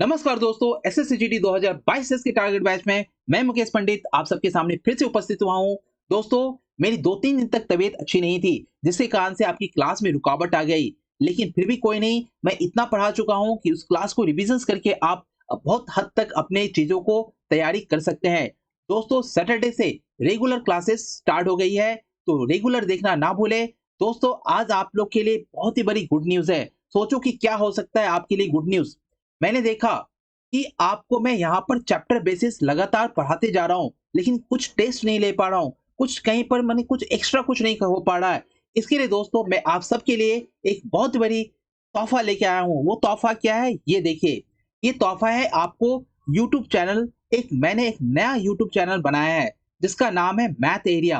नमस्कार दोस्तों, एसएससीजीडी 2022 के टारगेट बैच में मैं मुकेश पंडित आप सबके सामने फिर से उपस्थित हुआ हूं। दोस्तों, मेरी 2-3 दिन तक तबीयत अच्छी नहीं थी, जिसके कारण से आपकी क्लास में रुकावट आ गई। लेकिन फिर भी कोई नहीं, मैं इतना पढ़ा चुका हूं कि उस क्लास को रिविजन्स करके आप बहुत हद तक अपने चीजों को तैयारी कर सकते हैं। दोस्तों, सैटरडे से रेगुलर क्लासेस स्टार्ट हो गई है, तो रेगुलर देखना ना भूले। दोस्तों, आज आप लोग के लिए बहुत ही बड़ी गुड न्यूज है। सोचो कि क्या हो सकता है आपके लिए गुड न्यूज। मैंने देखा कि आपको मैं यहाँ पर चैप्टर बेसिस लगातार पढ़ाते जा रहा हूँ, लेकिन कुछ टेस्ट नहीं ले पा रहा हूँ, कुछ कहीं पर मैंने कुछ एक्स्ट्रा कुछ नहीं हो पा रहा है। इसके लिए दोस्तों मैं आप सबके लिए एक बहुत बड़ी तोहफा लेके आया हूँ। वो तोहफा क्या है ये देखिए। ये तोहफा है आपको यूट्यूब चैनल। मैंने एक नया यूट्यूब चैनल बनाया है जिसका नाम है मैथ एरिया।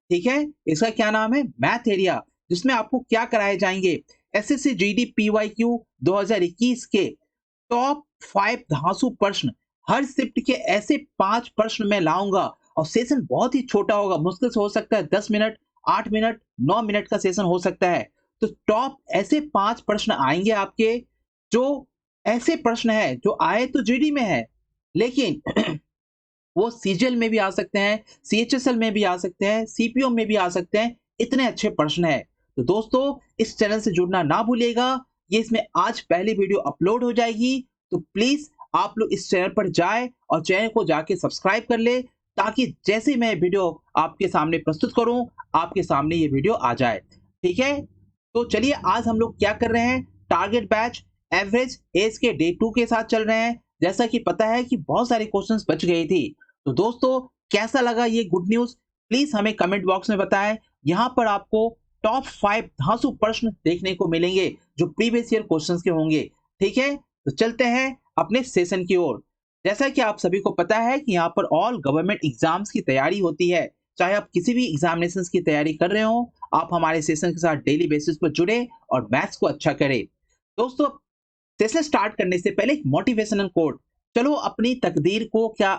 ठीक है, इसका क्या नाम है? Math area. जिसमें आपको क्या कराए जाएंगे? एसएससी जीडी पीवाईक्यू 2021 के टॉप 5 धांसू प्रश्न। हर शिफ्ट के ऐसे 5 प्रश्न मैं लाऊंगा और सेशन बहुत ही छोटा होगा। मुश्किल से हो सकता है 10 मिनट, 8 मिनट, 9 मिनट का सेशन हो सकता है। तो टॉप ऐसे 5 प्रश्न आएंगे आपके, जो ऐसे प्रश्न है जो आए तो जीडी में है, लेकिन वो सीजीएल में भी आ सकते हैं, सीएचएसएल में भी आ सकते हैं, सीपीओ में भी आ सकते हैं। इतने अच्छे प्रश्न है। तो दोस्तों, इस चैनल से जुड़ना ना भूलिएगा। ये इसमें आज पहली वीडियो अपलोड हो जाएगी, तो प्लीज आप लोग इस चैनल पर जाए और चैनल को जाके सब्सक्राइब कर ले, ताकि जैसे मैं वीडियो आपके सामने प्रस्तुत करूं, आपके सामने ये वीडियो आ जाए। ठीक है, तो चलिए आज हम लोग क्या कर रहे हैं। टारगेट बैच एवरेज एज के डे 2 के साथ चल रहे हैं। जैसा कि पता है कि बहुत सारे क्वेश्चंस बच गई थी। तो दोस्तों, कैसा लगा ये गुड न्यूज, प्लीज हमें कमेंट बॉक्स में बताएं। यहाँ पर आपको टॉप 5 धांसू प्रश्न देखने को मिलेंगे जो प्रीवियस ईयर क्वेश्चंस के होंगे। ठीक है, तो चलते हैं अपने सेशन की ओर। जैसा कि आप सभी को पता है कि यहाँ पर ऑल गवर्नमेंट एग्जाम्स की तैयारी होती है। चाहे आप किसी भी एग्जामिनेशन की तैयारी कर रहे हो, आप हमारे सेशन के साथ डेली बेसिस पर जुड़े और मैथ्स को अच्छा करें। दोस्तों, सेशन स्टार्ट करने से पहले एक मोटिवेशनल कोट। चलो अपनी तकदीर को क्या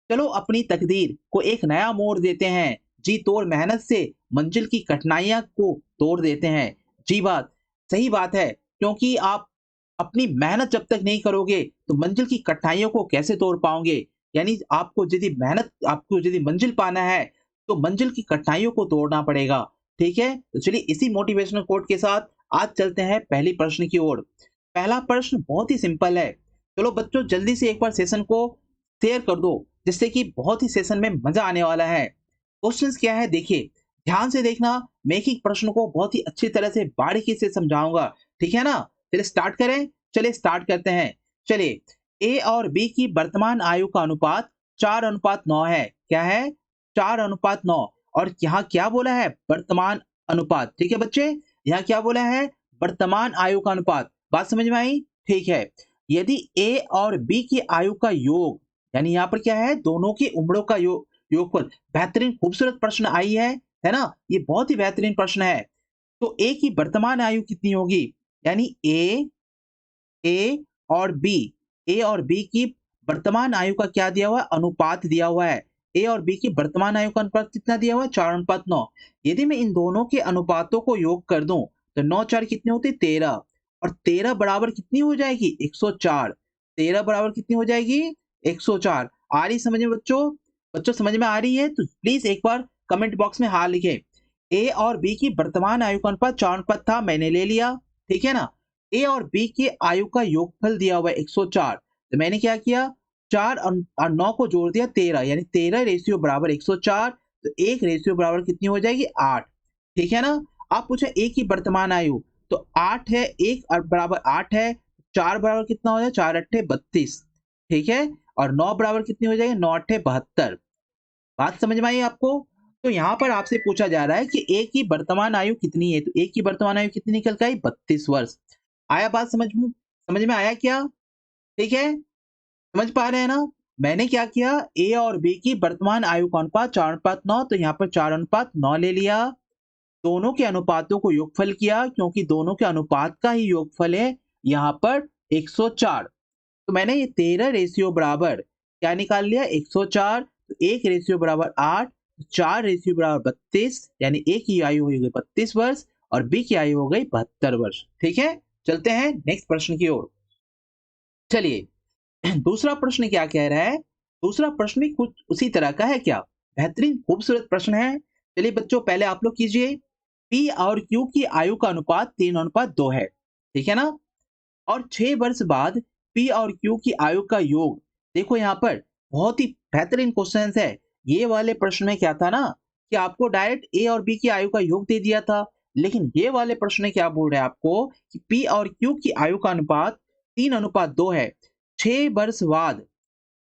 चलो अपनी तकदीर को एक नया मोड़ देते हैं। जी तोड़ मेहनत से मंजिल की कठिनाइयां को तोड़ देते हैं। जी बात, सही बात है। क्योंकि आप अपनी मेहनत जब तक नहीं करोगे तो मंजिल की कठिनाइयों को कैसे तोड़ पाओगे। यानी आपको यदि मंजिल पाना है तो मंजिल की कठिनाइयों को तोड़ना पड़ेगा। ठीक है, तो चलिए इसी मोटिवेशनल कोट के साथ आज चलते हैं पहली प्रश्न की ओर। पहला प्रश्न बहुत ही सिंपल है। चलो बच्चों, जल्दी से एक बार सेशन को शेयर कर दो, जिससे कि बहुत ही सेशन में मजा आने वाला है। क्वेश्चंस क्या है देखिए, ध्यान से देखना। मैं एक एक प्रश्न को बहुत ही अच्छी तरह से बारीकी से समझाऊंगा। ठीक है ना? चलिए स्टार्ट करें। चलिए स्टार्ट करते हैं। चलिए, ए और बी की वर्तमान आयु का अनुपात 4:9 है। क्या है? 4:9। और यहाँ क्या बोला है? वर्तमान अनुपात। ठीक है बच्चे, यहाँ क्या बोला है? वर्तमान आयु का अनुपात। बात समझ में आई? ठीक है। यदि ए और बी की आयु का योग, यानी यहाँ पर क्या है? दोनों की उम्रों का योगफल। बेहतरीन खूबसूरत प्रश्न आई है ना? ये बहुत ही बेहतरीन प्रश्न है। तो ए की वर्तमान आयु कितनी होगी? यानी ए और बी, ए और बी की वर्तमान आयु का क्या दिया हुआ है? अनुपात दिया हुआ है। ए और बी की वर्तमान आयु का अनुपात कितना दिया हुआ है? 4:9। यदि मैं इन दोनों के अनुपातों को योग कर दूं तो 9 4 कितने होते? 13। और 13 बराबर कितनी हो जाएगी? 104। 13 बराबर कितनी हो जाएगी? 104। आ रही समझ में बच्चों? बच्चों समझ में आ रही है तो प्लीज एक बार कमेंट बॉक्स में हाँ लिखें। ए और बी की वर्तमान आयु का अनुपात 4:9 था, मैंने ले लिया। ठीक है ना? ए और बी की आयु का योगफल दिया हुआ है 104। तो मैंने क्या किया? 4 और 9 को जोड़ दिया 13, यानी 13 रेशियो बराबर 104। तो 1 रेशियो बराबर कितनी हो जाएगी? 8। ठीक है ना? आप पूछे ए की वर्तमान आयु, तो 8 है, 1 और बराबर 8 है। 4 बराबर कितना हो जाए? 4 अट्ठे 32। ठीक है, और 9 बराबर कितनी हो जाएगी? 9 अट्ठे 72। बात समझ में आई आपको? तो यहाँ पर आपसे पूछा जा रहा है कि ए की वर्तमान आयु कितनी है, तो ए की वर्तमान आयु कितनी निकल के आई? 32 वर्ष। आया बात समझ में आया क्या? ठीक है, समझ पा रहे हैं ना? मैंने क्या किया? ए और बी की वर्तमान आयु का अनुपात 4:9, तो यहाँ पर 4:9 ले लिया। दोनों के अनुपातों को योगफल किया, क्योंकि दोनों के अनुपात का ही योगफल है यहाँ पर 104। तो मैंने ये 13 रेशियो बराबर क्या निकाल लिया? 104। तो 1 रेशियो बराबर 8, 4 रेशियो बराबर 32, यानी ए की आयु हो गई 32 वर्ष और बी की आयु हो गई 72 वर्ष। ठीक है, चलते हैं नेक्स्ट प्रश्न की ओर। चलिए, दूसरा प्रश्न क्या कह रहा है? दूसरा प्रश्न भी कुछ उसी तरह का है क्या? बेहतरीन खूबसूरत प्रश्न है। चलिए बच्चों पहले आप लोग कीजिए। P और Q की आयु का अनुपात 3:2 है। ठीक है ना? और 6 वर्ष बाद P और Q की आयु का योग। देखो यहाँ पर बहुत ही बेहतरीन क्वेश्चंस है। ये वाले प्रश्न में क्या था ना कि आपको डायरेक्ट A और B की आयु का योग दे दिया था। लेकिन ये वाले प्रश्न में क्या बोल रहे हैं आपको कि P और Q की आयु का अनुपात 3:2 है। 6 वर्ष बाद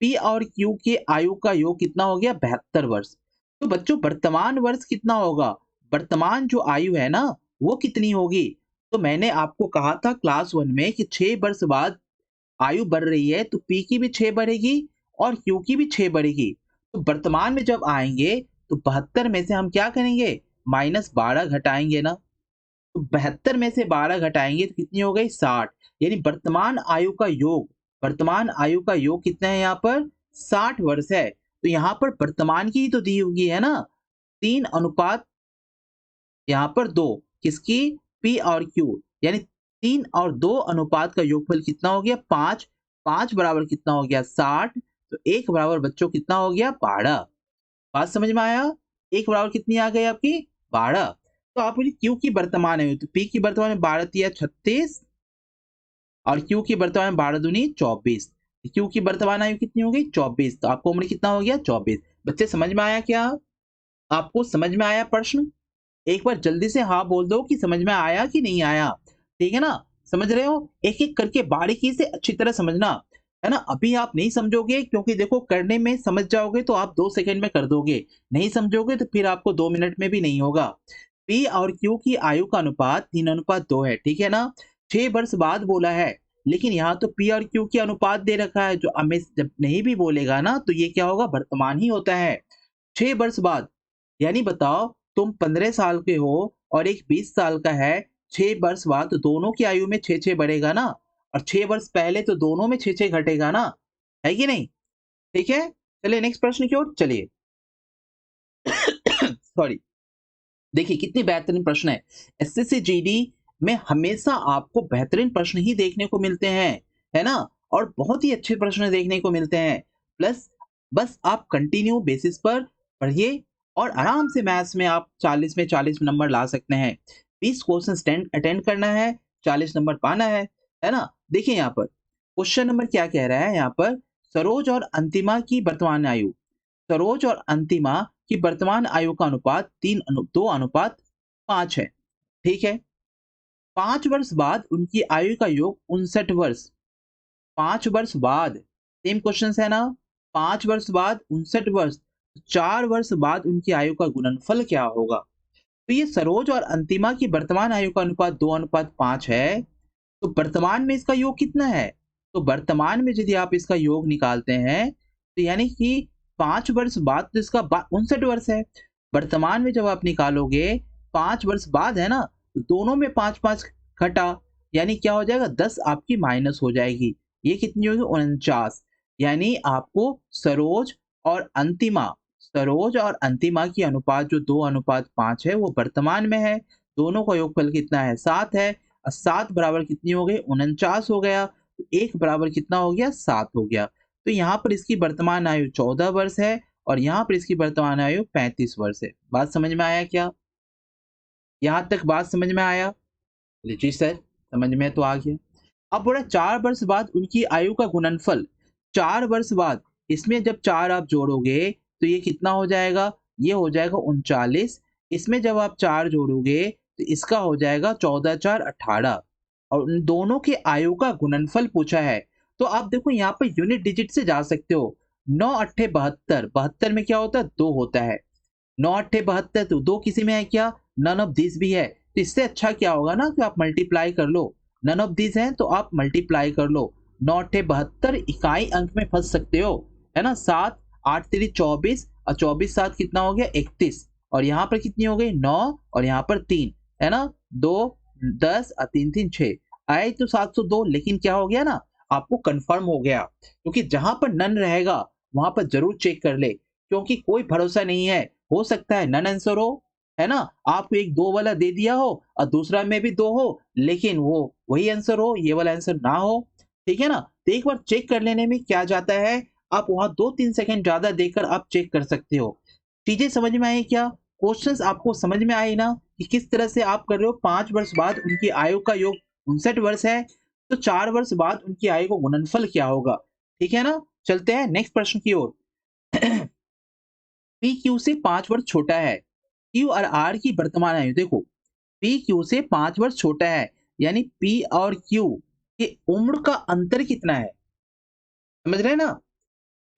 P और Q की आयु का योग कितना हो गया? 72 वर्ष। तो बच्चों वर्तमान वर्ष कितना होगा? वर्तमान जो आयु है ना वो कितनी होगी? तो मैंने आपको कहा था क्लास 1 में कि 6 वर्ष बाद आयु बढ़ रही है तो P की भी 6 बढ़ेगी और Q की भी 6 बढ़ेगी। तो वर्तमान में जब आएँगे तो 72 में से हम क्या करेंगे? -12 घटाएँगे ना। तो 72 में से 12 घटाएँगे तो कितनी हो गई? 60। यानी वर्तमान आयु का योग कितना है यहाँ पर? 60 वर्ष है। तो यहाँ पर वर्तमान की ही तो दी होगी है ना? 3 अनुपात यहाँ पर 2 किसकी? P और Q यानी 3 और 2 अनुपात का योगफल कितना हो गया? 5। 5 बराबर कितना हो गया? 60। तो 1 बराबर बच्चों कितना हो गया? 12। बात समझ में आया? 1 बराबर कितनी आ गई आपकी? 12। तो आप बोलिए Q की वर्तमान आयु तो P की वर्तमान में 12 तिया 36 और Q की वर्तमान में 12 दूनी 24। Q की वर्तमान आयु कितनी हो गई? 24। तो आपको उम्र कितना हो गया? 24। बच्चे समझ में आया क्या? आपको समझ में आया प्रश्न? एक बार जल्दी से हाँ बोल दो कि समझ में आया कि नहीं आया। ठीक है ना? समझ रहे हो? एक-एक करके बारीकी से अच्छी तरह समझना। है ना? अभी आप नहीं समझोगे क्योंकि देखो करने में समझ जाओगे तो आप 2 सेकंड में कर दोगे। नहीं समझोगे तो फिर आपको 2 मिनट में भी नहीं होगा। P और Q की आयु का अनुपात 3:2 है, ठीक है ना? 6 वर्ष बाद बोला है, लेकिन यहाँ तो P और Q की अनुपात दे रखा है, जो हमें जब नहीं भी बोलेगा ना तो ये क्या होगा? वर्तमान ही होता है। 6 वर्ष बाद, यानी बताओ तुम 15 साल के हो और एक 20 साल का है, 6 वर्ष बाद तो दोनों की आयु में 6-6 बढ़ेगा ना और 6 वर्ष पहले तो दोनों में 6-6 घटेगा ना, है कि नहीं? ठीक है? चलिए नेक्स्ट प्रश्न की ओर चलिए। सॉरी। देखिए कितनी बेहतरीन प्रश्न है। एसएससी जीडी में हमेशा आपको बेहतरीन प्रश्न ही देखने को मिलते हैं, है ना? और बहुत ही अच्छे प्रश्न देखने को मिलते हैं। प्लस बस आप कंटिन्यू बेसिस पर पढ़िए और आराम से मैथ्स में आप 40 में 40 नंबर ला सकते हैं। 20 क्वेश्चन अटेंड करना है, 40 नंबर पाना है ना? देखिए यहाँ पर क्वेश्चन नंबर क्या कह रहा है यहाँ पर, सरोज और अंतिमा की वर्तमान आयु। सरोज और अंतिमा की वर्तमान आयु का अनुपात 2:5 है। ठीक है? 5 वर्ष बाद उनकी आयु का योग 59 वर्ष। 5 वर्ष बाद, सेम क्वेश्चन है ना? 5 वर्ष बाद 59 वर्ष, 4 वर्ष बाद उनकी आयु का गुणनफल क्या होगा? तो ये सरोज और अंतिमा की वर्तमान आयु का अनुपात 2:5 है। तो वर्तमान में इसका योग कितना है? तो वर्तमान में यदि आप इसका योग निकालते हैं, तो यानी कि 5 वर्ष बाद तो इसका 59 वर्ष है। वर्तमान में जब आप निकालोगे, 5 वर्ष बाद है ना, तो दोनों में 5-5 घटा, यानी क्या हो जाएगा? 10 आपकी माइनस हो जाएगी। ये कितनी होगी? 49। यानी आपको सरोज और अंतिमा की अनुपात जो 2:5 है, वो वर्तमान में है। दोनों का योगफल कितना है? 7 है। 7 बराबर कितनी हो गई? 49 हो गया। तो 1 बराबर कितना हो गया? 7 हो गया। तो यहाँ पर इसकी वर्तमान आयु 14 वर्ष है और यहाँ पर इसकी वर्तमान आयु 35 वर्ष है। बात समझ में आया क्या? यहाँ तक बात समझ में आया? बोले जी सर, समझ में तो आ गया। अब बोला 4 वर्ष बाद उनकी आयु का गुणनफल। 4 वर्ष बाद, इसमें जब 4 आप जोड़ोगे तो ये कितना हो जाएगा? ये हो जाएगा 39। इसमें जब आप 4 जोड़ोगे तो इसका हो जाएगा 14-4 18 और उन दोनों के आयु का गुणनफल पूछा है। तो आप देखो यहाँ पर यूनिट डिजिट से जा सकते हो। 9 अट्ठे 72, 72 में क्या होता है? 2 होता है। 9 अट्ठे 72 तो 2 किसी में है क्या? नन ऑफ दिस भी है। तो इससे अच्छा क्या होगा ना कि आप मल्टीप्लाई कर लो। नन ऑफ दिस है तो आप मल्टीप्लाई कर लो। 9 अट्ठे 72 इकाई अंक में फंस सकते हो, है ना? 7 8 3 24 और 24 7 कितना हो गया? 31 और यहाँ पर कितनी हो गई? 9 और यहाँ पर 3, है ना? 2 10 और 3 3 6 आए तो 702, लेकिन क्या हो गया ना, आपको कंफर्म हो गया क्योंकि जहां पर नन रहेगा वहां पर जरूर चेक कर ले क्योंकि कोई भरोसा नहीं है। हो सकता है नन आंसर हो, है ना? आपको एक 2 वाला दे दिया हो और दूसरा में भी 2 हो, लेकिन वो वही आंसर हो, ये वाला आंसर ना हो। ठीक है ना। तो एक बार चेक कर लेने में क्या जाता है, आप वहां 2-3 सेकंड ज्यादा देकर आप चेक कर सकते हो। चीजें समझ में आई क्या? क्वेश्चंस आपको समझ में आए ना कि किस तरह से आप कर रहे हो? 5 वर्ष बाद उनकी आयु का योग 59 वर्ष है, तो 4 वर्ष बाद उनकी आयु का गुणनफल क्या होगा? ठीक है ना। चलते हैं नेक्स्ट प्रश्न की ओर। पी क्यू से 5 वर्ष छोटा है। क्यू और आर की वर्तमान आयु देखो, पी क्यू से 5 वर्ष छोटा है, यानी पी और क्यू के उम्र का अंतर कितना है? समझ रहे हैं ना।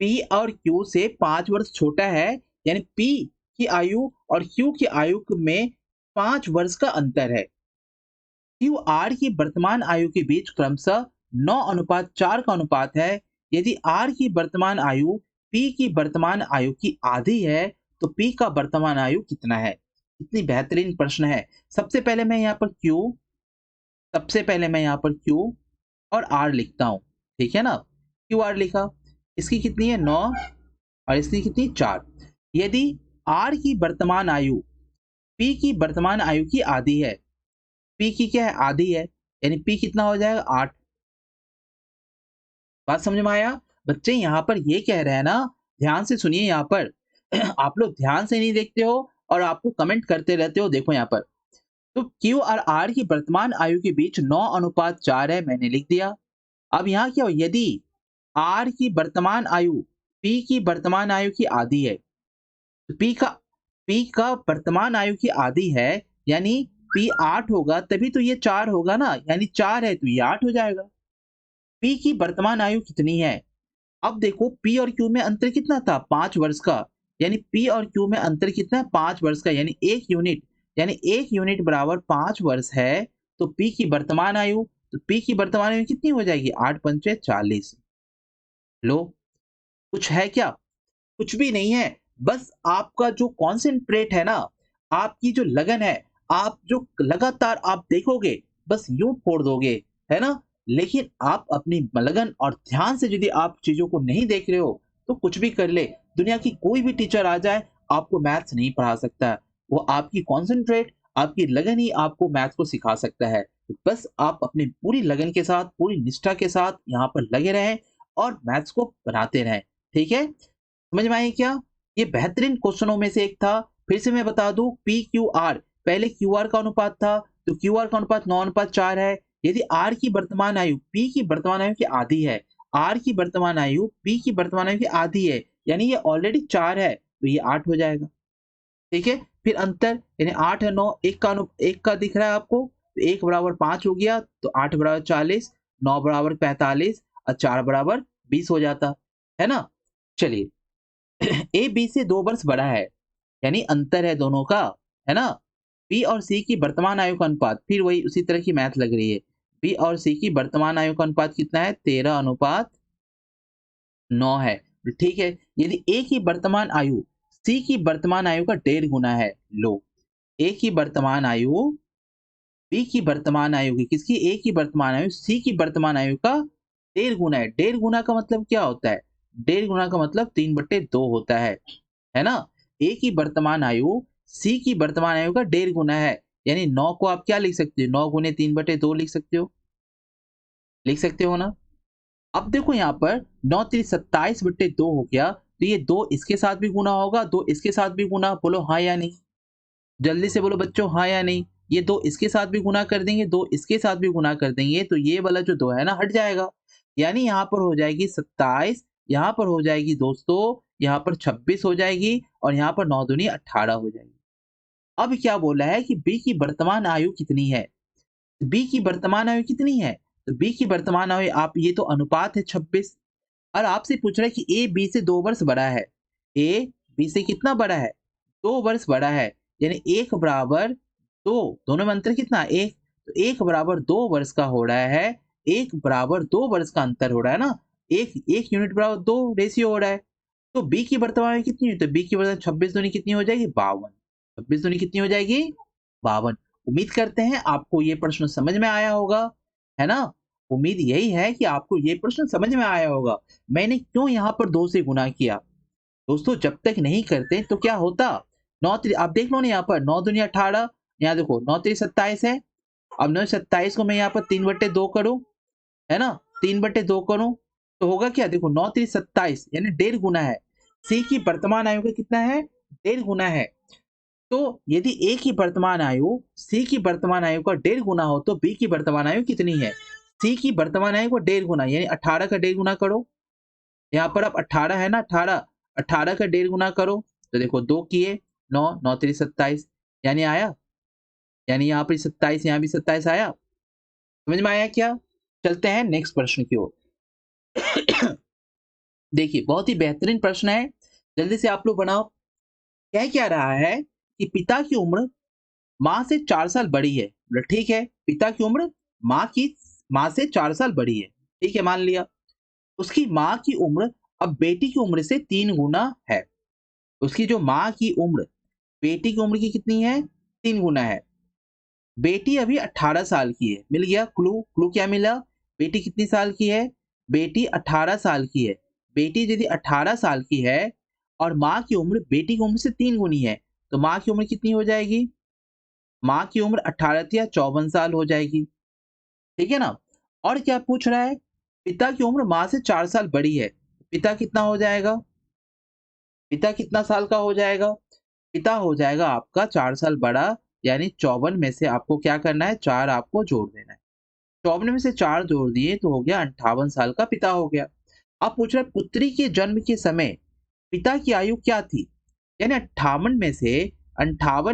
पी और क्यू से 5 वर्ष छोटा है, यानी पी की आयु और क्यू की आयु में 5 वर्ष का अंतर है। क्यू आर की वर्तमान आयु के बीच क्रमशः 9:4 का अनुपात है। यदि आर की वर्तमान आयु पी की वर्तमान आयु की आधी है, तो पी का वर्तमान आयु कितना है? इतनी बेहतरीन प्रश्न है। सबसे पहले मैं यहाँ पर क्यू सबसे पहले मैं यहाँ पर क्यू और आर लिखता हूँ। ठीक है ना। क्यू आर लिखा, इसकी कितनी है 9 और इसकी कितनी 4। यदि आर की वर्तमान आयु पी की वर्तमान आयु की आधी है, पी की क्या है आधी है, यानी पी कितना हो जाएगा 8। बात समझ में आया? बच्चे यहाँ पर ये कह रहे हैं ना, ध्यान से सुनिए यहाँ पर। आप लोग ध्यान से नहीं देखते हो और आपको कमेंट करते रहते हो। देखो यहाँ पर, तो क्यू और आर की वर्तमान आयु के बीच 9:4 है, मैंने लिख दिया। अब यहाँ क्या हो, यदि आर की वर्तमान आयु पी की वर्तमान आयु की आधी है, तो पी का वर्तमान आयु की आधी है, यानी पी 8 होगा, तभी तो ये 4 होगा ना, यानी 4 है तो ये 8 हो जाएगा। पी की वर्तमान आयु कितनी है? अब देखो पी और क्यू में अंतर कितना था 5 वर्ष का, यानी पी और क्यू में अंतर कितना है 5 वर्ष का, यानी 1 यूनिट, यानी 1 यूनिट बराबर 5 वर्ष है। तो पी की वर्तमान आयु, तो पी की वर्तमान आयु कितनी हो जाएगी 8×5 = 40। लो, कुछ है क्या? कुछ भी नहीं है। बस आपका जो कॉन्सेंट्रेट है ना, आपकी जो लगन है, आप जो लगातार आप देखोगे, बस यूँ फोड़ दोगे, है ना? लेकिन आप अपनी लगन और ध्यान से यदि आप चीज़ों को नहीं देख रहे हो, तो कुछ भी कर ले, दुनिया की कोई भी टीचर आ जाए, आपको मैथ्स नहीं पढ़ा सकता है। वो आपकी कॉन्सेंट्रेट, आपकी लगन ही आपको मैथ्स को सिखा सकता है। तो बस आप अपनी पूरी लगन के साथ, पूरी निष्ठा के साथ यहाँ पर लगे रहें और मैथ्स को बनाते रहें। ठीक है? समझ में आई क्या? ये बेहतरीन क्वेश्चनों में से एक था। फिर से मैं बता दूं, पी क्यू आर, पहले क्यू आर का अनुपात था, तो क्यू आर का अनुपात 9:4 है। यदि आर की वर्तमान आयु पी की वर्तमान आयु की आधी है, आर की वर्तमान आयु पी की वर्तमान आयु की आधी है, यानी ये ऑलरेडी 4 है, तो ये 8 हो जाएगा। ठीक है। फिर अंतर, यानी 8 है 9, एक का दिख रहा है आपको, तो 1 बराबर 5 हो गया, तो 8 बराबर 40, 9 बराबर 45 और 4 बराबर 20 हो जाता है ना। चलिए, ए बी से 2 वर्ष बड़ा है, यानी अंतर है दोनों का, है ना। बी और सी की वर्तमान आयु का अनुपात, फिर वही उसी तरह की मैथ लग रही है। बी और सी की वर्तमान आयु का अनुपात कितना है 13:9 है। तो ठीक है, यदि ए की वर्तमान आयु सी की वर्तमान आयु का 1.5 गुना है, लो, ए की वर्तमान आयु बी की वर्तमान आयु की, किसकी, ए की वर्तमान आयु सी की वर्तमान आयु का 1.5 गुना है। 1.5 गुना का मतलब क्या होता है? 1.5 गुना का मतलब 3/2 होता है ना। ए की वर्तमान आयु सी की वर्तमान आयु का 1.5 गुना है, यानी 9 को आप क्या लिख सकते हो, 9 गुने 3/2 लिख सकते हो ना। अब देखो यहाँ पर 9 3 27/2 हो गया, तो ये 2 इसके साथ भी गुना होगा, 2 इसके साथ भी गुना, बोलो हाँ या नहीं? जल्दी से बोलो बच्चों, हाँ या नहीं? ये 2 इसके साथ भी गुना कर देंगे, 2 इसके साथ भी गुना कर देंगे, तो ये वाला जो 2 है ना हट जाएगा। यानी यहाँ पर हो जाएगी 27, यहाँ पर हो जाएगी दोस्तों, यहाँ पर 26 हो जाएगी और यहाँ पर 9 दूनी 18 हो जाएगी। अब क्या बोला है कि बी की वर्तमान आयु कितनी है? बी की वर्तमान आयु कितनी है? तो बी की वर्तमान आयु, आप ये तो अनुपात है 26, और आपसे पूछ रहा है कि ए बी से 2 वर्ष बड़ा है। ए बी से कितना बड़ा है? 2 वर्ष बड़ा है, यानी 1 बराबर 2, दोनों में अंतर कितना 1, तो 1 बराबर 2 वर्ष का हो रहा है। 1 बराबर 2 वर्ष का अंतर हो रहा है ना, एक एक यूनिट बराबर 2 रेशियो हो रहा है। तो बी की वर्तमान आयु कितनी हुई? तो बी की वर्तमान 26 दूनी कितनी हो जाएगी 52। 26 दूनी कितनी हो जाएगी 52। उम्मीद करते हैं आपको ये प्रश्न समझ में आया होगा, है ना। उम्मीद यही है कि आपको ये प्रश्न समझ में आया होगा। मैंने क्यों यहाँ पर 2 से गुना किया? दोस्तों जब तक नहीं करते तो क्या होता, 9 आप देख लो ना, यहाँ पर 9 दूनी 18, यहाँ देखो 9 3 27 है। अब 9 27 को मैं यहाँ पर 3/2 करूँ, है ना, 3/2 करूं तो होगा क्या, देखो 9 3 27 यानी 1.5 गुना है। सी की वर्तमान आयु का कितना है, 1.5 गुना है। तो यदि ए की वर्तमान आयु सी की वर्तमान आयु का 1.5 गुना हो तो बी की वर्तमान आयु कितनी है, सी की वर्तमान आयु को 1.5 गुना यानी 18 का 1.5 गुना करो। यहाँ पर अब 18 है ना, 18 18 का 1.5 गुना करो तो देखो 2 किए 9 9 3 27 यानी आया, यानी यहाँ पर 27 यहाँ भी 27 आया। समझ में आया क्या? चलते हैं नेक्स्ट प्रश्न की ओर। देखिए बहुत ही बेहतरीन प्रश्न है, जल्दी से आप लोग बनाओ। कह क्या रहा है कि पिता की उम्र माँ से 4 साल बड़ी है। बोले ठीक है, पिता की उम्र माँ से 4 साल बड़ी है, ठीक है मान लिया। उसकी माँ की उम्र अब बेटी की उम्र से 3 गुना है। उसकी जो माँ की उम्र बेटी की उम्र की कितनी है, 3 गुना है। बेटी अभी 18 साल की है, मिल गया क्लू। क्लू क्या मिला, बेटी कितनी साल की है, बेटी 18 साल की है। बेटी यदि 18 साल की है और माँ की उम्र बेटी की उम्र से 3 गुनी है तो माँ की उम्र कितनी हो जाएगी, माँ की उम्र 18 या 54 साल हो जाएगी, ठीक है ना। और क्या पूछ रहा है, पिता की उम्र माँ से 4 साल बड़ी है, पिता कितना हो जाएगा, पिता कितना साल का हो जाएगा, पिता हो जाएगा आपका 4 साल बड़ा, यानी 54 में से आपको क्या करना है, 4 आपको जोड़ देना है। 54 में से 4 जोड़ दिए तो हो गया 58 साल का पिता हो गया। अब पूछ रहा है पुत्री के जन्म के समय पिता की आयु क्या थी, यानी 58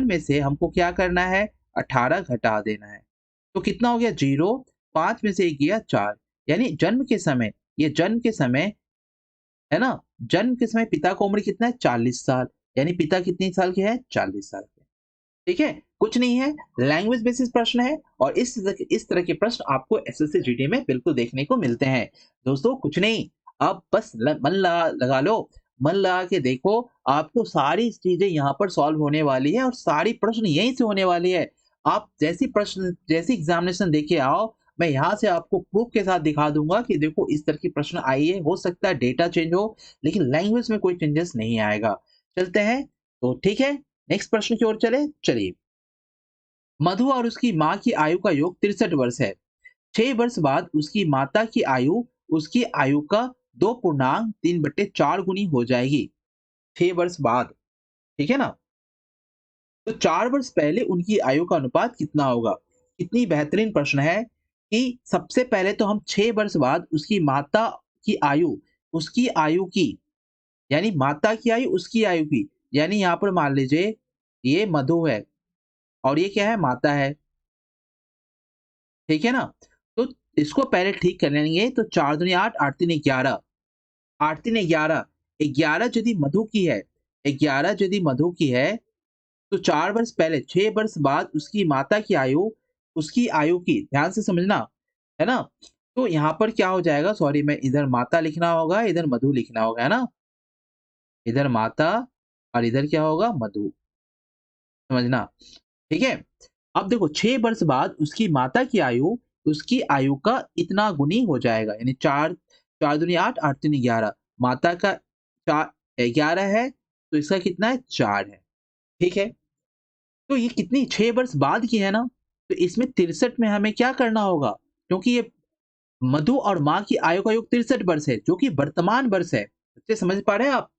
में से हमको क्या करना है, 18 घटा देना है। तो कितना हो गया 0, 5 में से 1 गया 4, यानी जन्म के समय, ये जन्म के समय है ना, जन्म के समय पिता का उम्र कितना है, 40 साल, यानी पिता कितने साल के हैं, 40 साल के। ठीक है, कुछ नहीं है, लैंग्वेज बेसिस प्रश्न है और इस तरह के प्रश्न आपको एसएससी जीडी में बिल्कुल देखने को मिलते हैं। दोस्तों कुछ नहीं, अब बस मन लगा लो, मन लगा के देखो, आपको सारी चीजें यहाँ पर सॉल्व होने वाली है और सारी प्रश्न यहीं से होने वाली है। आप जैसी एग्जामिनेशन देके आओ, मैं यहाँ से आपको प्रूफ के साथ दिखा दूंगा कि देखो इस तरह के प्रश्न आई है, हो सकता है डेटा चेंज हो लेकिन लैंग्वेज में कोई चेंजेस नहीं आएगा। चलते हैं, तो ठीक है नेक्स्ट प्रश्न की ओर चलिए। मधु और उसकी माँ की आयु का योग 63 वर्ष है। 6 वर्ष बाद उसकी माता की आयु उसकी आयु का 2.3/4 गुनी हो जाएगी। 6 वर्ष बाद, ठीक है ना। तो 4 वर्ष पहले उनकी आयु का अनुपात कितना होगा। कितनी बेहतरीन प्रश्न है कि सबसे पहले तो हम 6 वर्ष बाद उसकी माता की आयु उसकी आयु की, यानी माता की आयु उसकी आयु की, यानी यहाँ पर मान लीजिए ये मधु है और ये क्या है, माता है, ठीक है ना। तो इसको पहले ठीक कर लेंगे, तो 4 दूनी 8, 8 तीन 11, 8 तीन 11, 11 यदि मधु की है, 11 यदि मधु की है तो 4 वर्ष पहले 6 वर्ष बाद उसकी माता की आयु उसकी आयु की, ध्यान से समझना, है ना। तो यहाँ पर क्या हो जाएगा, सॉरी मैं इधर माता लिखना होगा इधर मधु लिखना होगा, है ना, इधर माता और इधर क्या होगा, मधु, समझना, ठीक है। अब देखो 6 वर्ष बाद उसकी माता की आयु उसकी आयु का इतना गुनी हो जाएगा, यानी 4 4 दूनी 8, 8 तीन 11, माता का 4 11 है तो इसका कितना है, 4 है, ठीक है। तो ये कितनी 6 वर्ष बाद की है ना, तो इसमें 63 में हमें क्या करना होगा, क्योंकि ये मधु और माँ की आयु का योग 63 वर्ष है जो कि वर्तमान वर्ष है। बच्चे समझ पा रहे हैं आप,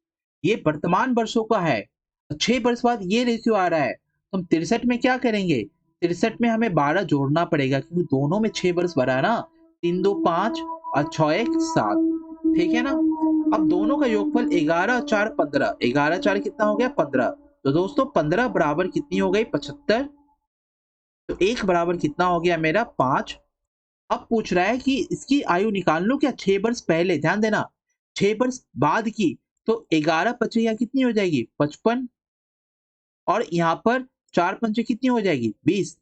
ये वर्तमान वर्षों का है। 6 वर्ष बाद ये रेशियो आ रहा है तो हम 63 में क्या करेंगे, 63 में हमें 12 जोड़ना पड़ेगा क्योंकि दोनों में 6 वर्ष भरा है ना, 3 2 5 और 6 1 7, ठीक है ना। अब दोनों का योगफल 11 4 15, 11 4 कितना हो गया, 15। तो दोस्तों 15 बराबर कितनी हो गई, 75। तो एक बराबर कितना हो गया मेरा, 5। अब पूछ रहा है कि इसकी आयु निकाल लो क्या, 6 वर्ष पहले, ध्यान देना, 6 वर्ष बाद की, तो 11 पचे यहाँ कितनी हो जाएगी, 55, और यहाँ पर 4 पंचे कितनी हो जाएगी, 20,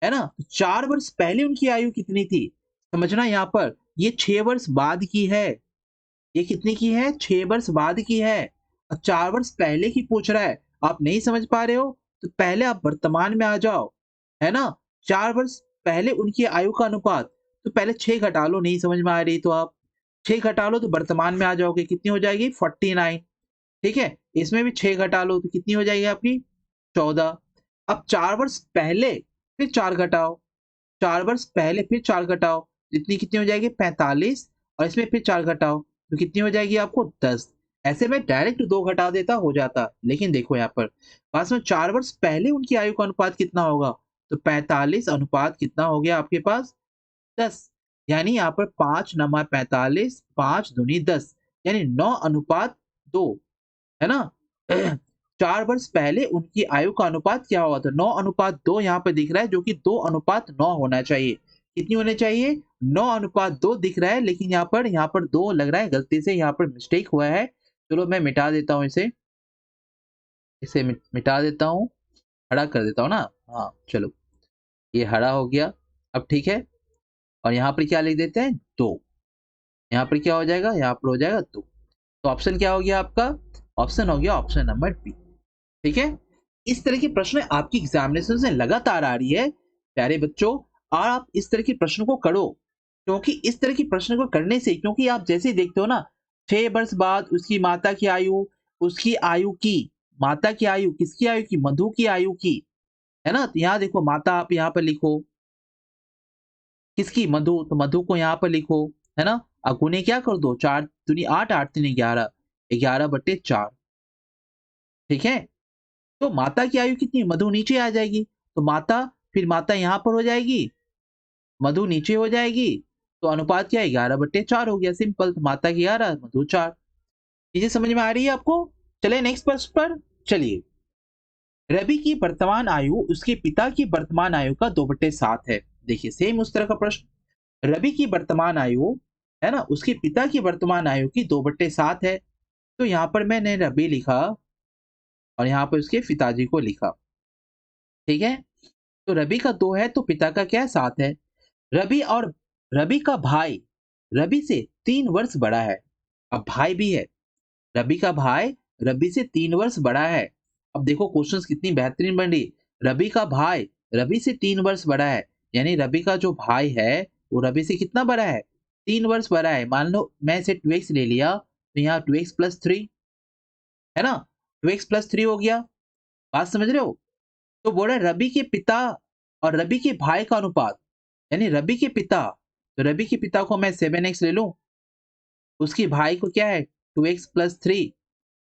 है ना। 4 वर्ष पहले उनकी आयु कितनी थी, समझना यहाँ पर, ये 6 वर्ष बाद की है, ये कितनी की है, 6 वर्ष बाद की है और 4 वर्ष पहले की पूछ रहा है। आप नहीं समझ पा रहे हो तो पहले आप वर्तमान में आ जाओ, है ना। 4 वर्ष पहले उनकी आयु का अनुपात, तो पहले 6 घटा लो, नहीं समझ में आ रही तो आप 6 घटा लो तो वर्तमान में आ जाओगे, कितनी हो जाएगी, 49, ठीक है। इसमें भी 6 घटा लो तो कितनी हो जाएगी आपकी, 14। अब 4 वर्ष पहले फिर 4 घटाओ, 4 वर्ष पहले फिर 4 घटाओ, इतनी कितनी हो जाएगी 45, और इसमें फिर 4 घटाओ तो कितनी हो जाएगी आपको 10। ऐसे में डायरेक्ट 2 घटा देता हो जाता, लेकिन देखो यहाँ पर पास में 4 वर्ष पहले उनकी आयु का अनुपात कितना होगा, तो 45 अनुपात कितना हो गया आपके पास 10। यानी यहाँ पर 5 नमा 45, 5 दूनी 10, यानी 9 अनुपात 2, है ना। 4 वर्ष पहले उनकी आयु का अनुपात क्या हुआ था, 9 अनुपात 2 यहाँ पे दिख रहा है, जो कि 2 अनुपात 9 होना चाहिए। कितनी होनी चाहिए 9 अनुपात 2 दिख रहा है, लेकिन यहाँ पर 2 लग रहा है, गलती से यहाँ पर मिस्टेक हुआ है। चलो मैं मिटा देता हूँ इसे, मिटा देता हूँ, हरा कर देता हूँ ना। हाँ चलो, ये हरा हो गया। अब ठीक है, और यहाँ पर क्या लिख देते हैं 2। यहाँ पर क्या हो जाएगा, यहाँ पर हो जाएगा 2। तो ऑप्शन क्या हो गया आपका, ऑप्शन हो गया ऑप्शन नंबर बी। ठीक है, इस तरह के प्रश्न आपकी एग्जामिनेशन से लगातार आ रही है प्यारे बच्चों, और आप इस तरह के प्रश्न को करो, क्योंकि इस तरह के प्रश्न को करने से, क्योंकि आप जैसे ही देखते हो ना 6 वर्ष बाद उसकी माता की आयु, उसकी आयु की, माता की आयु किसकी आयु की, मधु की आयु की, है ना। तो यहाँ देखो माता आप यहाँ पर लिखो, किसकी, मधु, तो मधु को यहाँ पर लिखो, है ना। अब गुने क्या कर दो, 4 दूनी 8, 8 तीन 11, 11/4। ठीक है, तो माता की आयु कितनी, मधु नीचे आ जाएगी, तो माता, फिर माता यहाँ पर हो जाएगी, मधु नीचे हो जाएगी, तो अनुपात क्या है 11/4 हो गया, सिंपल। तो माता की 11, मधु 4। चीजें समझ में आ रही है आपको। चले नेक्स्ट प्रश्न पर। चलिए, रवि की वर्तमान आयु उसके पिता की वर्तमान आयु का 2/7 है। देखिए सेम उस तरह का प्रश्न, रवि की वर्तमान आयु, है ना, उसके पिता की वर्तमान आयु की 2/7 है। तो यहाँ पर मैंने रवि लिखा, और यहाँ पर उसके पिताजी को लिखा। ठीक है, तो रवि का 2 है, तो पिता का क्या है 7 है। रवि और रवि का भाई रवि से 3 वर्ष बड़ा है। अब भाई भी है, रवि का भाई रवि से 3 वर्ष बड़ा है। अब देखो क्वेश्चंस कितनी बेहतरीन बन रही। रवि का भाई रवि से 3 वर्ष बड़ा है, यानी रवि का जो भाई है वो रवि से कितना बड़ा है, 3 वर्ष बड़ा है। मान लो मैं इसे 2x ले लिया, तो यहाँ 2x + 3, है ना, 2x + 3 हो गया। बात समझ रहे हो। तो बोल रहे रवि के पिता और रवि के भाई का अनुपात, यानी रवि के पिता, तो रवि के पिता को मैं 7x ले लूं, उसकी भाई को क्या है 2x + 3,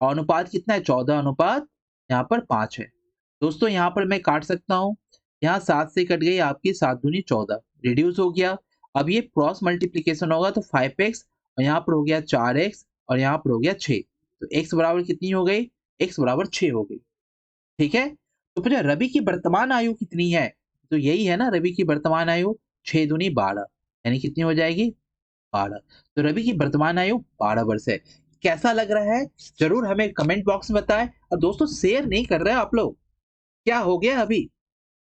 और अनुपात कितना है 14 अनुपात यहाँ पर 5 है। दोस्तों यहाँ पर मैं काट सकता हूँ, यहाँ 7 से कट गई आपकी 7 दूनी 14, रिड्यूस हो गया। अब ये क्रॉस मल्टीप्लीकेशन होगा, तो 5x, और यहाँ पर हो गया 4x, और यहाँ पर हो गया 6। तो x बराबर कितनी हो गई, x बराबर 6 हो गई। ठीक है, तो फिर रवि की वर्तमान आयु कितनी है, तो यही है ना रवि की वर्तमान आयु, 6 दूनी 12, यानी कितनी हो जाएगी 12। तो रवि की वर्तमान आयु 12 वर्ष है। कैसा लग रहा है जरूर हमें कमेंट बॉक्स में बताएं। और दोस्तों शेयर नहीं कर रहे आप लोग, क्या हो गया अभी,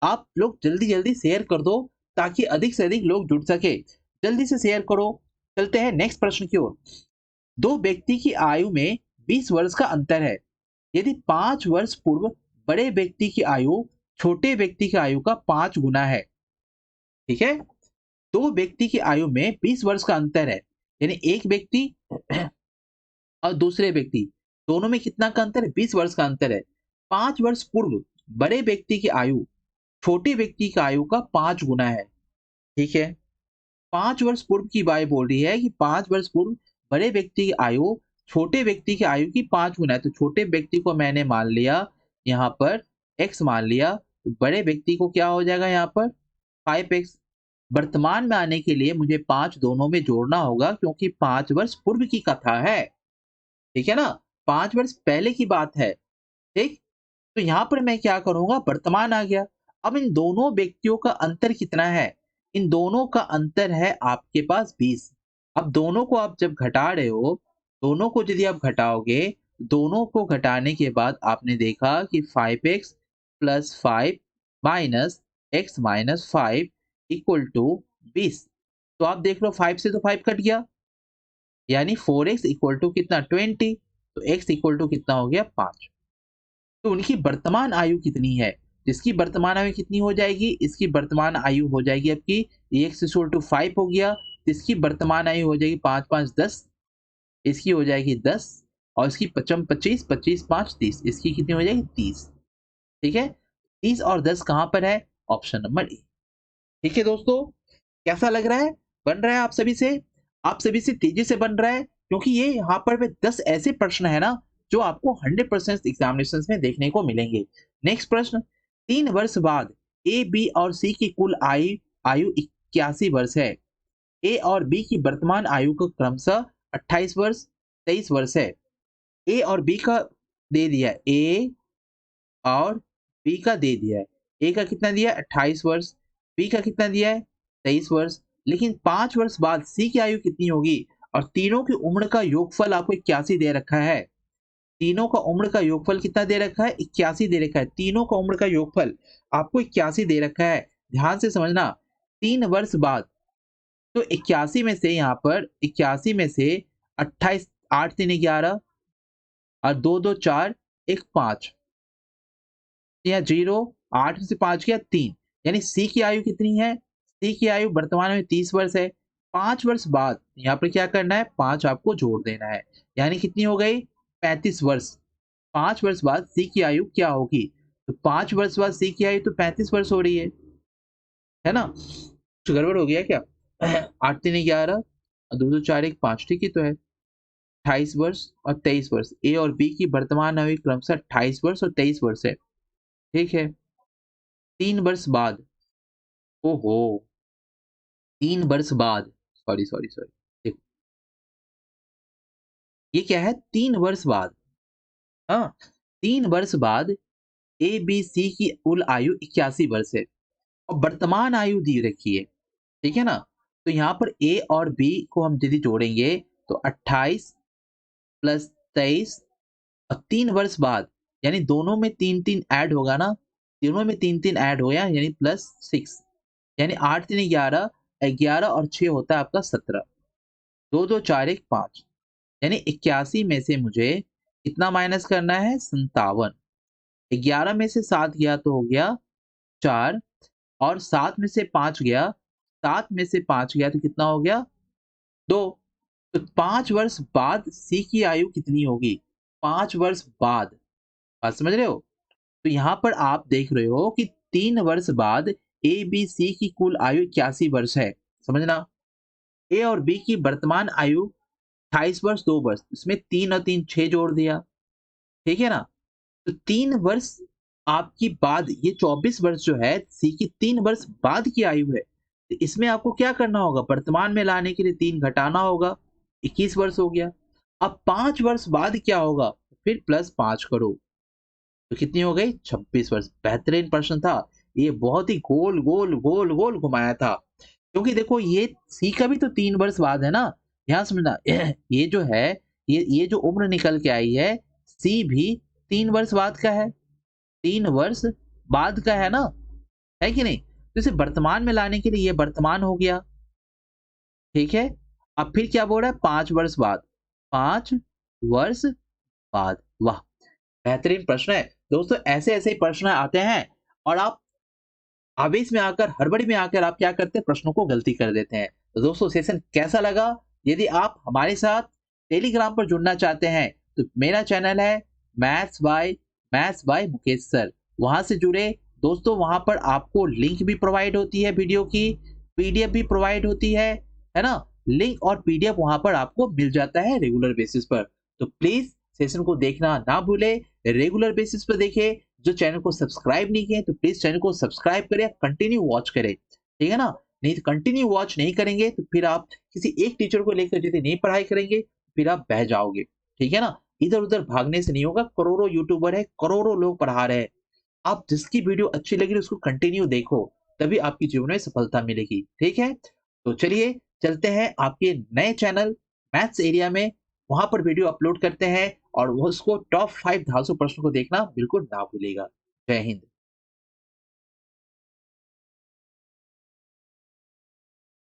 आप लोग जल्दी जल्दी शेयर कर दो, ताकि अधिक से अधिक लोग जुड़ सके। जल्दी से शेयर करो। चलते हैं नेक्स्ट प्रश्न की ओर। दो व्यक्ति की आयु में 20 वर्ष का अंतर है। यदि 5 वर्ष पूर्व बड़े व्यक्ति की आयु छोटे व्यक्ति की आयु का 5 गुना है। ठीक है, दो व्यक्ति की आयु में 20 वर्ष का अंतर है, यानी एक व्यक्ति और दूसरे व्यक्ति, दोनों में कितना का अंतर है 20 वर्ष का अंतर है। 5 वर्ष पूर्व बड़े व्यक्ति की आयु छोटे व्यक्ति की आयु का 5 गुना है। ठीक है, 5 वर्ष पूर्व की बात बोल रही है कि 5 वर्ष पूर्व बड़े व्यक्ति की आयु छोटे व्यक्ति की आयु की 5 गुना है। तो छोटे व्यक्ति को मैंने मान लिया यहाँ पर x मान लिया, तो बड़े व्यक्ति को क्या हो जाएगा यहाँ पर 5x। वर्तमान में आने के लिए मुझे 5 दोनों में जोड़ना होगा, क्योंकि 5 वर्ष पूर्व की कथा है। ठीक है ना, 5 वर्ष पहले की बात है। ठीक, तो यहाँ पर मैं क्या करूंगा, वर्तमान आ गया। अब इन दोनों व्यक्तियों का अंतर कितना है, इन दोनों का अंतर है आपके पास 20। अब दोनों को आप जब घटा रहे हो, दोनों को यदि आप घटाओगे, दोनों को घटाने के बाद आपने देखा कि 5x + 5 माइनस x - 5 = 20। तो आप देख लो 5 से तो 5 कट गया, यानी 4x = कितना 20, तो x = कितना हो गया 5। तो उनकी वर्तमान आयु कितनी है, इसकी वर्तमान आयु कितनी हो जाएगी, इसकी वर्तमान आयु हो जाएगी आपकी x = 5 हो गया, इसकी वर्तमान आयु हो जाएगी 5 5 10, इसकी हो जाएगी 10, और इसकी 25 25 25 5 30, इसकी कितनी हो जाएगी 30। ठीक है, 30 और 10 कहां पर है, ऑप्शन नंबर ए। ठीक है दोस्तों, कैसा लग रहा है, बन रहा है आप सभी से तेजी से बन रहा है, क्योंकि ये यहाँ पर वे 10 ऐसे प्रश्न है ना जो आपको 100% एग्जामिनेशन में देखने को मिलेंगे। नेक्स्ट प्रश्न, 3 वर्ष बाद ए बी और सी की कुल आयु आयु 81 वर्ष है। ए और बी की वर्तमान आयु को क्रमशः 28 वर्ष 23 वर्ष है। ए और बी का दे दिया है, ए और बी का दे दिया है। ए का कितना दिया है 28 वर्ष, बी का कितना दिया है 23 वर्ष। लेकिन 5 वर्ष बाद सी की आयु कितनी होगी, और तीनों की उम्र का योगफल आपको 81 दे रखा है। तीनों का उम्र का योगफल कितना दे रखा है, 81 दे रखा है। तीनों का उम्र का योगफल आपको 81 दे रखा है। ध्यान से समझना, 3 वर्ष बाद, तो 81 में से यहाँ पर 81 में से 28, 8 3 11 और 2 2 4 1 5, या 0, 8 में से 5 गया 3, यानी सी की आयु कितनी है, सी की आयु वर्तमान में 30 वर्ष है। 5 वर्ष बाद यहाँ पर क्या करना है, 5 आपको जोड़ देना है, यानी कितनी हो गई 35 वर्ष। 5 वर्ष बाद सी की आयु क्या होगी, तो 5 वर्ष बाद सी की आयु तो 35 वर्ष हो रही है ना। कुछ गड़बड़ हो गया क्या? 8 3 11 और 2 2 4 1 5, ठीक ही तो है। 28 वर्ष और 23 वर्ष, ए और बी की वर्तमान आयु क्रमशः 28 वर्ष और 23 वर्ष है, ठीक है। 3 वर्ष बाद, ओहो, 3 वर्ष बाद, सॉरी सॉरी सॉरी, देखो ये क्या है, 3 वर्ष बाद, हाँ, 3 वर्ष बाद ए बी सी की कुल आयु 81 वर्ष है, और वर्तमान आयु दी रखी है, ठीक है ना। तो यहाँ पर ए और बी को हम यदि जोड़ेंगे तो 28 प्लस 23, और 3 वर्ष बाद, यानी दोनों में 3 3 ऐड होगा ना, तीनों में 3 3 ऐड हो गया, यानी +6, यानी 8 3 11, 11 और 6 होता है आपका 17, 2 2 4 1 5, यानी 81 में से मुझे कितना माइनस करना है, 57। 11 में से 7 गया तो हो गया 4, और 7 में से 5 गया, 7 में से 5 गया तो कितना हो गया 2। तो 5 वर्ष बाद सी की आयु कितनी होगी, 5 वर्ष बाद, बात समझ रहे हो। तो यहाँ पर आप देख रहे हो कि 3 वर्ष बाद ए बी सी की कुल आयु 81 वर्ष है, समझना। ए और बी की वर्तमान आयु 28 वर्ष 2 वर्ष, इसमें 3 और 3 6 जोड़ दिया, ठीक है ना। तो 3 वर्ष आपकी बाद, ये 24 वर्ष जो है सी की 3 वर्ष बाद की आयु है, तो इसमें आपको क्या करना होगा, वर्तमान में लाने के लिए 3 घटाना होगा, 21 वर्ष हो गया। अब 5 वर्ष बाद क्या होगा, फिर +5 करो, तो कितनी हो गई 26 वर्ष। बेहतरीन प्रश्न था ये, बहुत ही गोल गोल गोल गोल घुमाया था, क्योंकि देखो ये सी का भी तो 3 वर्ष बाद है ना, ध्यान समझना। ये जो है, ये जो उम्र निकल के आई है, सी भी 3 वर्ष बाद का है, 3 वर्ष बाद का है ना, है कि नहीं। तो इसे वर्तमान में लाने के लिए ये वर्तमान हो गया, ठीक है। अब फिर क्या बोल रहा है, 5 वर्ष बाद, 5 वर्ष बाद, वाह, बेहतरीन प्रश्न है दोस्तों। ऐसे ऐसे प्रश्न आते हैं, और आप आवेश में आकर, हड़बड़ी में आकर आप क्या करते हैं, प्रश्नों को गलती कर देते हैं। तो दोस्तों सेशन कैसा लगा, यदि आप हमारे साथ टेलीग्राम पर जुड़ना चाहते हैं तो मेरा चैनल है मैथ्स बाय मुकेश सर, वहां से जुड़े दोस्तों। वहां पर आपको लिंक भी प्रोवाइड होती है, वीडियो की पीडीएफ भी प्रोवाइड होती है ना। लिंक और पीडीएफ वहां पर आपको मिल जाता है रेगुलर बेसिस पर। तो प्लीज सेशन को देखना ना भूले, रेगुलर बेसिस पर देखे। जो चैनल को सब्सक्राइब नहीं किए तो प्लीज चैनल को सब्सक्राइब करें, कंटिन्यू वॉच करें, ठीक है ना। नहीं तो कंटिन्यू वॉच नहीं करेंगे तो फिर आप किसी एक टीचर को लेकर यदि नहीं पढ़ाई करेंगे फिर आप बह जाओगे, ठीक है ना। इधर उधर भागने से नहीं होगा, करोड़ों यूट्यूबर है, करोड़ों लोग पढ़ा रहे हैं। आप जिसकी वीडियो अच्छी लगी उसको कंटिन्यू देखो, तभी आपकी जीवन में सफलता मिलेगी, ठीक है। तो चलिए चलते हैं आपके नए चैनल मैथ्स एरिया में, वहां पर वीडियो अपलोड करते हैं, और उसको टॉप 5 धांसू प्रश्नों को देखना बिल्कुल ना भूलिएगा। जय हिंद।